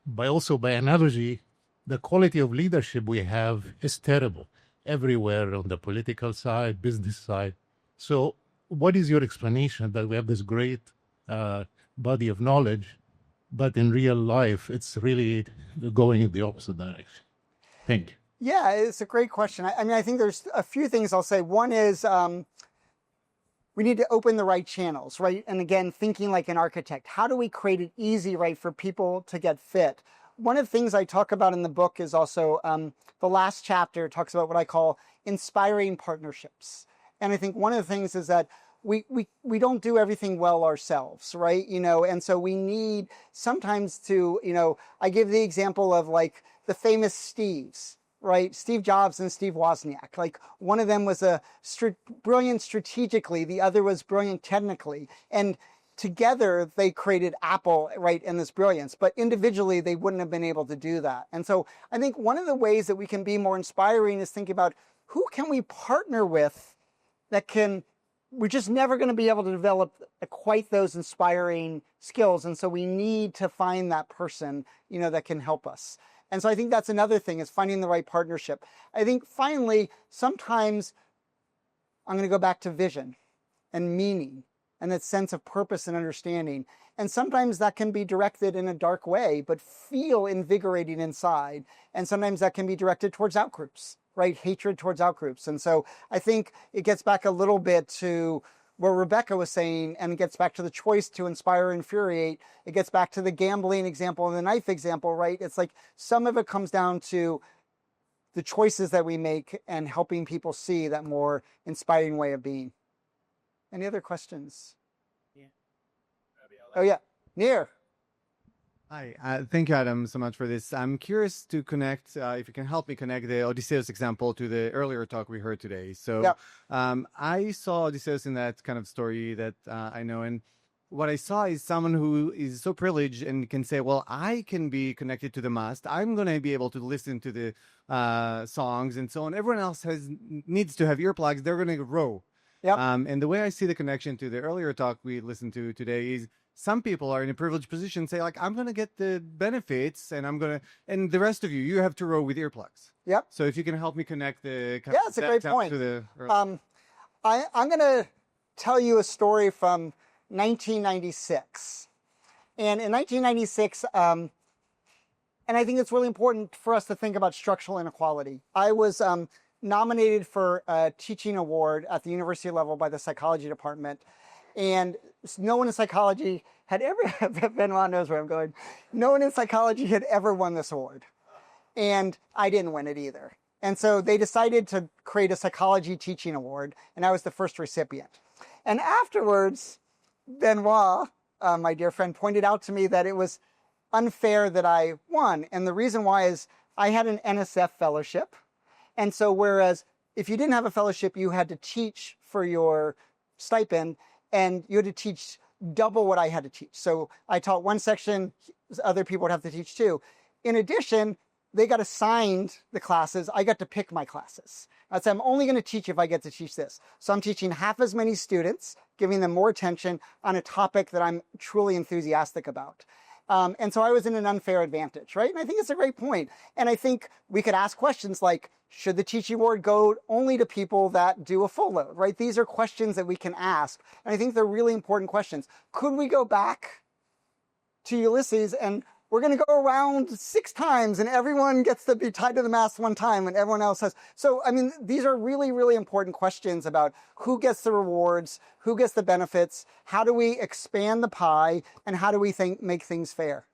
By analogy, the quality of leadership we have is terrible everywhere on the political side, business side. So what is your explanation that we have this great body of knowledge, but in real life, it's really going in the opposite direction? Thank you. Yeah, it's a great question. I mean, I think there's a few things I'll say. One is we need to open the right channels, right? And again, thinking like an architect, how do we create it easy, right, for people to get fit? One of the things I talk about in the book is also the last chapter talks about what I call inspiring partnerships. And I think one of the things is that we don't do everything well ourselves, right? You know, and so we need sometimes to, you know, I give the example of like the famous Steves, right? Steve Jobs and Steve Wozniak. Like one of them was brilliant strategically, the other was brilliant technically. And together they created Apple, right, in this brilliance. But individually, they wouldn't have been able to do that. And so I think one of the ways that we can be more inspiring is thinking about who can we partner with that can, we're just never going to be able to develop quite those inspiring skills. And so we need to find that person, you know, that can help us. And so I think that's another thing, is finding the right partnership. I think finally, sometimes I'm going to go back to vision and meaning and that sense of purpose and understanding. And sometimes that can be directed in a dark way, but feel invigorating inside. And sometimes that can be directed towards outgroups, right? Hatred towards outgroups. And so I think it gets back a little bit to what Rebecca was saying, and it gets back to the choice to inspire or infuriate. It gets back to the gambling example and the knife example, right? It's like some of it comes down to the choices that we make and helping people see that more inspiring way of being. Any other questions? Yeah. Oh yeah, Nir. Hi, thank you, Adam, so much for this. I'm curious to connect, if you can help me connect the Odysseus example to the earlier talk we heard today. So I saw Odysseus in that kind of story that I know, and what I saw is someone who is so privileged and can say, well, I can be connected to the mast. I'm going to be able to listen to the songs and so on. Everyone else needs to have earplugs. They're going to row. And the way I see the connection to the earlier talk we listened to today is some people are in a privileged position, say like, I'm going to get the benefits and and the rest of you have to row with earplugs. So if you can help me connect the... Yeah, it's a great point. I'm going to tell you a story from 1996. And in 1996, and I think it's really important for us to think about structural inequality. I was nominated for a teaching award at the university level by the psychology department. And no one in psychology had ever, Benoit knows where I'm going, no one in psychology had ever won this award. And I didn't win it either. And so they decided to create a psychology teaching award, and I was the first recipient. And afterwards, Benoit, my dear friend, pointed out to me that it was unfair that I won. And the reason why is I had an NSF fellowship. And so whereas if you didn't have a fellowship, you had to teach for your stipend, and you had to teach double what I had to teach. So I taught one section, other people would have to teach two. In addition, they got assigned the classes. I got to pick my classes. I said, I'm only going to teach if I get to teach this. So I'm teaching half as many students, giving them more attention on a topic that I'm truly enthusiastic about. And so I was in an unfair advantage, right? And I think it's a great point. And I think we could ask questions like, should the teaching award go only to people that do a full load, right? These are questions that we can ask. And I think they're really important questions. Could we go back to Ulysses and we're going to go around 6 times and everyone gets to be tied to the mast one time and everyone else has. So, I mean, these are really, really important questions about who gets the rewards, who gets the benefits, how do we expand the pie, and how do we make things fair?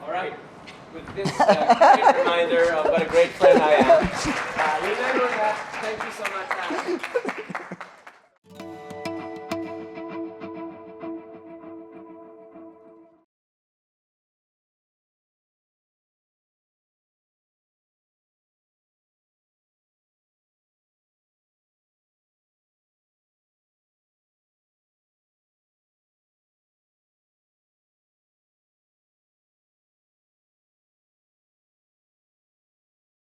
All right. With this great reminder of what a great friend I am.